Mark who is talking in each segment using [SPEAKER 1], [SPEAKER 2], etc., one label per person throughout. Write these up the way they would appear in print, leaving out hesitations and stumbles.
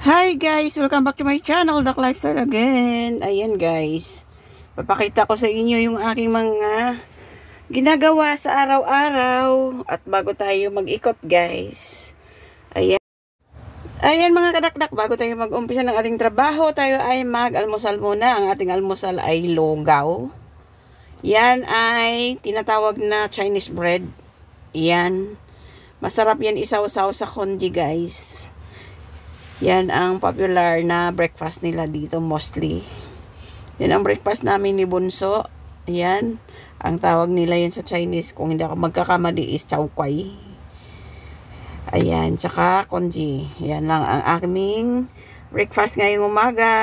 [SPEAKER 1] Hi guys! Welcome back to my channel, Duck Lifestyle again. Ayan guys, papakita ko sa inyo yung aking mga ginagawa sa araw-araw. At bago tayo mag-ikot guys, ayan mga kadakdak, bago tayo mag-umpisa ng ating trabaho, tayo ay mag-almusal muna. Ang ating almusal ay lugaw. Yan ay tinatawag na Chinese bread. Yan, masarap yan isaw-saw sa congee guys. Yan ang popular na breakfast nila dito mostly. Yan ang breakfast namin ni Bunso. Yan, ang tawag nila yan sa Chinese, kung hindi ako magkakamali, is chow kway. Ayan, tsaka congee. Yan lang ang aming breakfast ngayong umaga.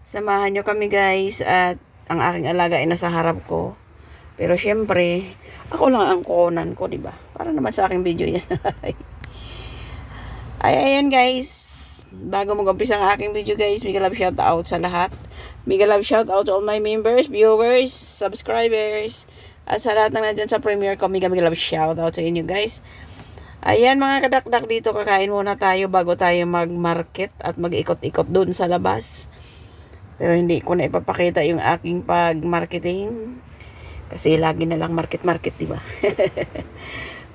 [SPEAKER 1] Samahan nyo kami guys. At ang aking alaga ay nasa harap ko. Pero syempre, ako lang ang kukunan ko, diba? Para naman sa aking video yan. Ayan guys, bago mag-umpisa ang aking video guys, mega love shout out sa lahat. Mega love shout out to all my members, viewers, subscribers, at sa lahat ng nandyan sa premiere ko, mega love shout out sa inyo guys. Ayan mga kadakdak, dito kakain muna tayo bago tayo mag-market at mag-ikot-ikot dun sa labas. Pero hindi ko na ipapakita yung aking pag-marketing kasi lagi na lang market diba?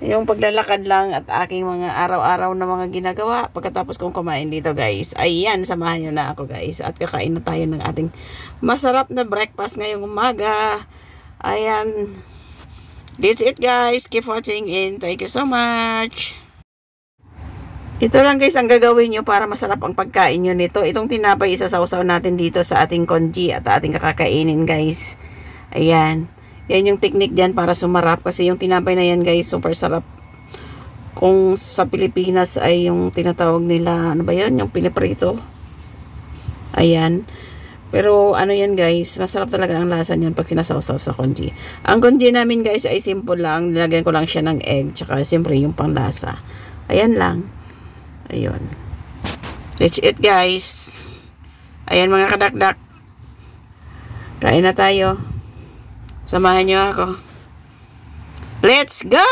[SPEAKER 1] Yung paglalakad lang at aking mga araw-araw na mga ginagawa pagkatapos kong kumain dito guys. Ayan, samahan nyo na ako guys. At kakain na tayo ng ating masarap na breakfast ngayong umaga. Ayan. That's it guys. Keep watching and thank you so much. Ito lang guys ang gagawin nyo para masarap ang pagkain nyo nito. Itong tinapay isasawsaw natin dito sa ating congee at ating kakakainin guys. Ayan. Yan yung technique dyan para sumarap. Kasi yung tinapay na yan guys, super sarap. Kung sa Pilipinas ay yung tinatawag nila, ano ba yan? Yung piniprito. Ayan. Pero ano yan guys, masarap talaga ang lasa niyan pag sinasawsaw sa congee. Ang congee namin guys ay simple lang. Nilagyan ko lang siya ng egg. Tsaka siyempre yung panglasa. Ayan lang. Ayun. That's it guys. Ayan mga kadakdak. Kain na tayo. Samahan nyo ako. Let's go!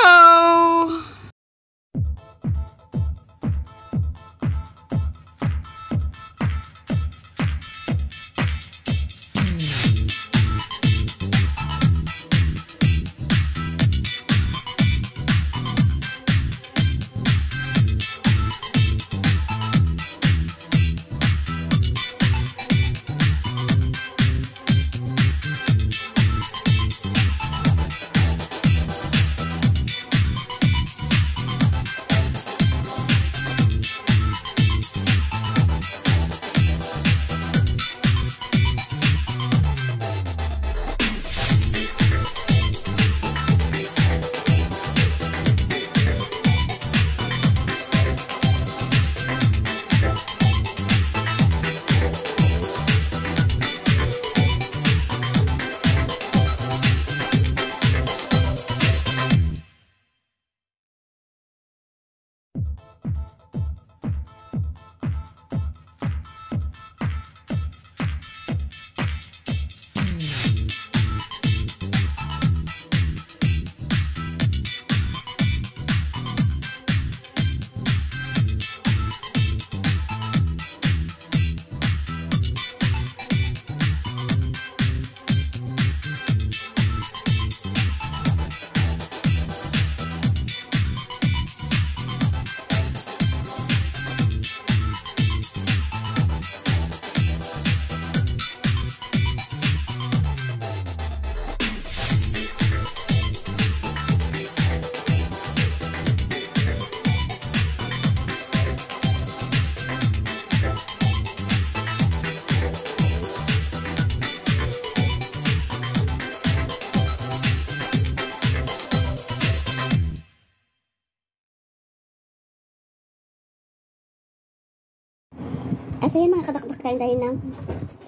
[SPEAKER 2] Ito yung mga kadakdak, kain tayo ng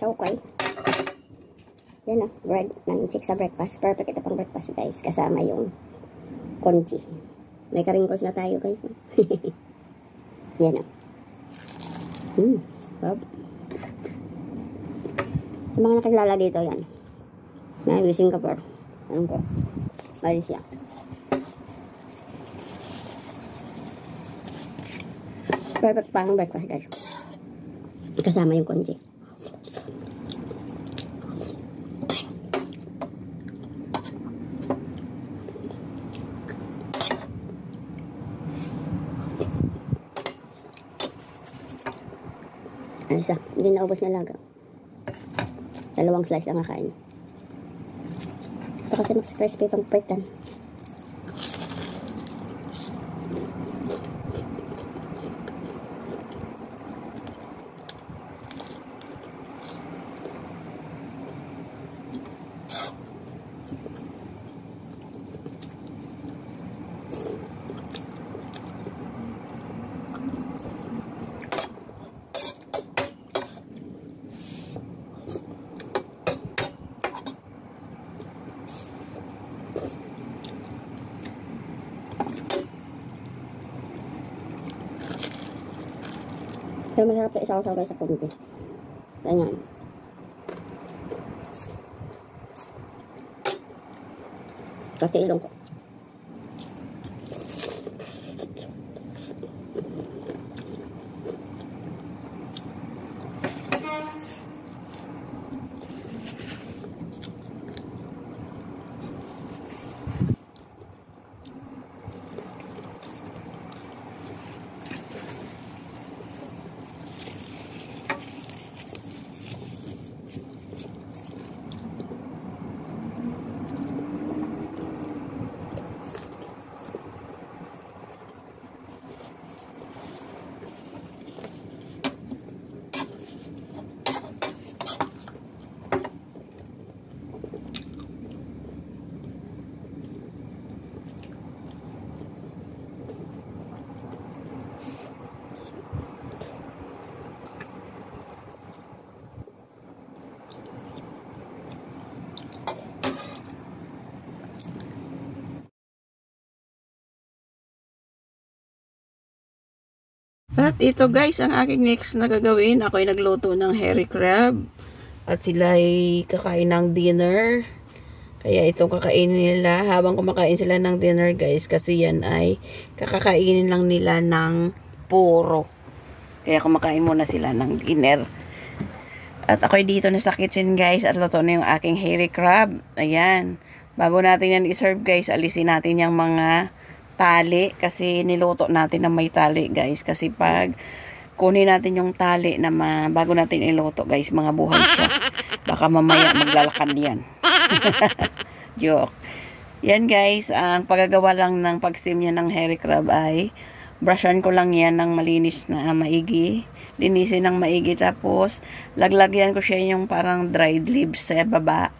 [SPEAKER 2] chow kway. Yan na, bread ng chick sa breakfast. Perfect ito pang breakfast guys. Kasama yung congee. May karingkos na tayo guys. Yan na. Bob. Sa mga nakilala dito yan. Na Singapore. Ano po? Malaysia. Perfect pang breakfast guys. Kasama yung congee. Ano isa? Hindi naubos na laga. 2 slice lang nakain. Ito kasi mas crispy pang pritan. Pero masarap na isaw-saw guys sa congee. Ganyan. Kasi ilong ko.
[SPEAKER 1] At ito guys, ang aking next na gagawin. Ako ay nagluto ng hairy crab. At sila ay kakain ng dinner. Kaya itong kakainin nila habang kumakain sila ng dinner guys. Kasi yan ay kakakainin lang nila ng puro. Kaya kumakain muna sila ng dinner. At ako ay dito na sa kitchen guys. At luto na yung aking hairy crab. Ayan. Bago natin yan iserve guys, alisin natin yung mga tali kasi niluto natin na may tali guys, kasi pag kunin natin yung tali na bago natin iluto guys, mga buhay siya, baka mamaya maglalakad yan. Joke. Yan guys, ang paggagawa lang ng pag-steam niya ng hairy crab ay brushan ko lang yan ng malinis na maigi, linisin ng maigi, tapos laglagyan ko siya yung parang dried leaves sa baba.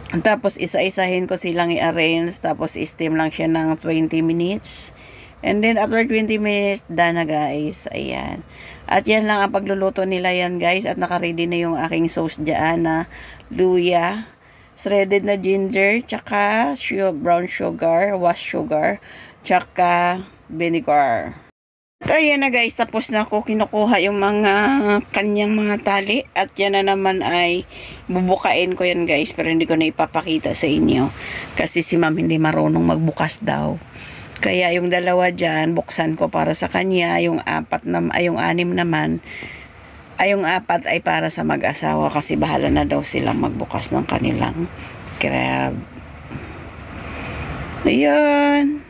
[SPEAKER 1] Tapos isa-isahin ko silang i-arrange, tapos i-steam lang siya ng 20 minutes. And then after 20 minutes, done na guys. Ayan. At yan lang ang pagluluto nila yan guys. At naka-ready na yung aking sauce dyan na luya, shredded na ginger, tsaka brown sugar, washed sugar, tsaka vinegar. At ayan na guys, tapos na ako kinukuha yung mga kanyang mga tali. At yan na naman ay bubukain ko yan guys, pero hindi ko na ipapakita sa inyo. Kasi si ma'am hindi marunong magbukas daw. Kaya yung dalawa dyan, buksan ko para sa kanya. Yung yung 6 naman, yung 4 ay para sa mag-asawa. Kasi bahala na daw silang magbukas ng kanilang crab. Ayan.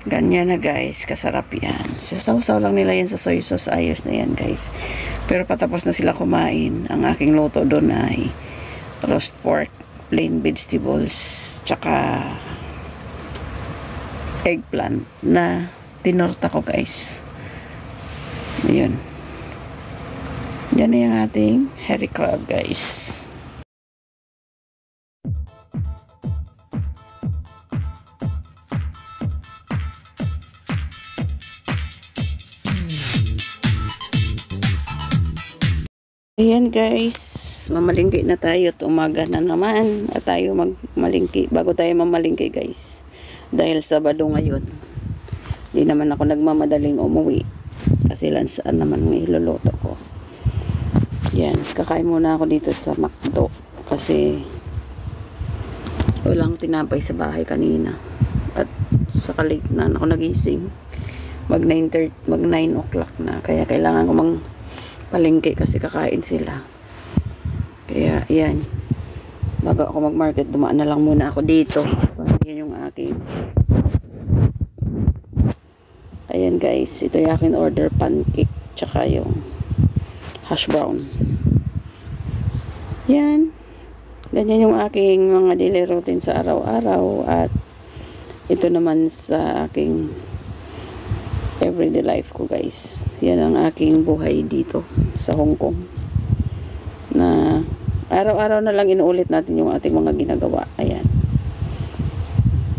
[SPEAKER 1] Ganyan na guys, kasarap yan. Sasaw-saw lang nila yan sa soy sauce, ayos na yan guys. Pero patapos na sila kumain. Ang aking luto doon ay roast pork, plain vegetables, tsaka eggplant na tinorta ko guys. Ayun. Yan na yung ating hairy crab guys. Ayan guys, mamalingki na tayo at umaga na naman at tayo magmalingki bago tayo mamalingki guys. Dahil Sabado ngayon, hindi naman ako nagmamadaling umuwi kasi lansaan naman ng iluluto ko. Yan, kakain muna ako dito sa McDo kasi walang tinapay sa bahay kanina at saka late na ako nagising. Mag 9 o'clock na, kaya kailangan ko palengke kasi kakain sila. Kaya, yan. Bago ako mag-market, dumaan na lang muna ako dito. Yan yung aking. Ayan guys, ito yung aking order, pancake, tsaka yung hash brown. Yan. Ganyan yung aking mga daily routine sa araw-araw. At ito naman sa aking everyday life ko guys. Yan ang aking buhay dito sa Hong Kong. Na araw-araw na lang inuulit natin yung ating mga ginagawa. Ayan.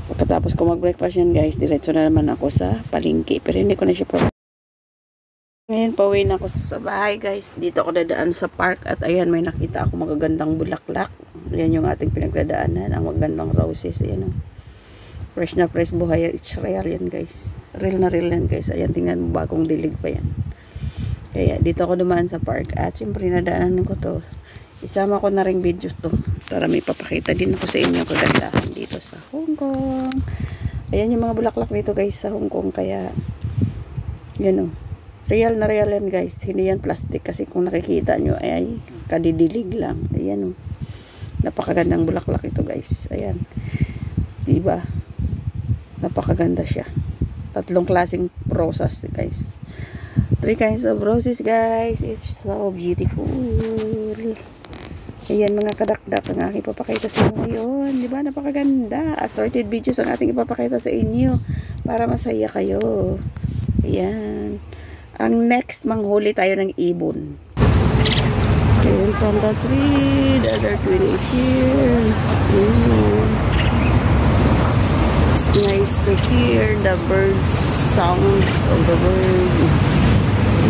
[SPEAKER 1] Pagkatapos ko mag-breakfast yan guys, diretso na naman ako sa palengke. Pero hindi ko na siya ngayon, pauwi na ako sa bahay guys. Dito ako dadaan sa park. At ayan, may nakita ako magagandang bulaklak. Ayan yung ating pinagdadaanan. Ang magagandang roses. Ayan o. Fresh na fresh buhay. It's real yan guys. Real na real yan guys. Ayan, tingnan mo, bagong dilig pa yan. Kaya dito ako dumaan sa park. At syempre nadaanan ko to. Isama ko na ring video to. Para may papakita din ako sa inyo kagandahan dito sa Hong Kong. Ayan yung mga bulaklak dito guys sa Hong Kong. Kaya yan o. Real na real yan guys. Hindi yan plastic. Kasi kung nakikita nyo ay kadidilig lang. Ayan o. Napakagandang bulaklak ito guys. Ayan. Diba? Napakaganda siya. 3 klaseng roses guys. 3 kinds of roses guys. It's so beautiful. Ayan mga kadakdak ang aking ipapakita sa inyo ngayon. Diba? Napakaganda. Assorted videos ang ating ipapakita sa inyo. Para masaya kayo. Ayan. Ang next, manghuli tayo ng ibon. Ayan, panda tree. The other twin is here. It's nice to hear the birds sounds of the bird.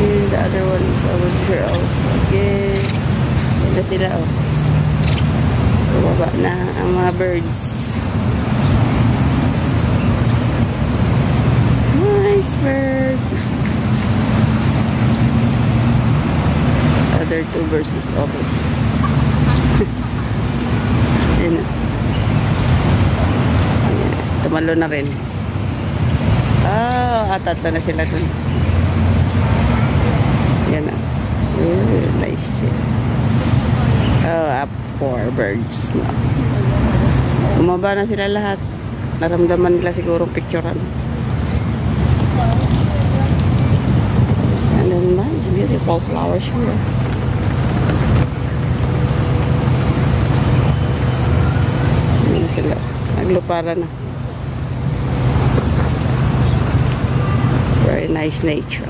[SPEAKER 1] And the other one is over here also. Again. Ganda sila oh. Bumaba na ang mga birds. Nice bird. Other 2 birds is over. Ayan na. Tumalo na rin. Atat na sila dun. Yan na. Nice shit. Up 4 birds na. Bumaba na sila lahat. Naramdaman nila sigurong picturean. And then nice, beautiful flowers here. Yan na sila. Naglupara na. Very nice nature.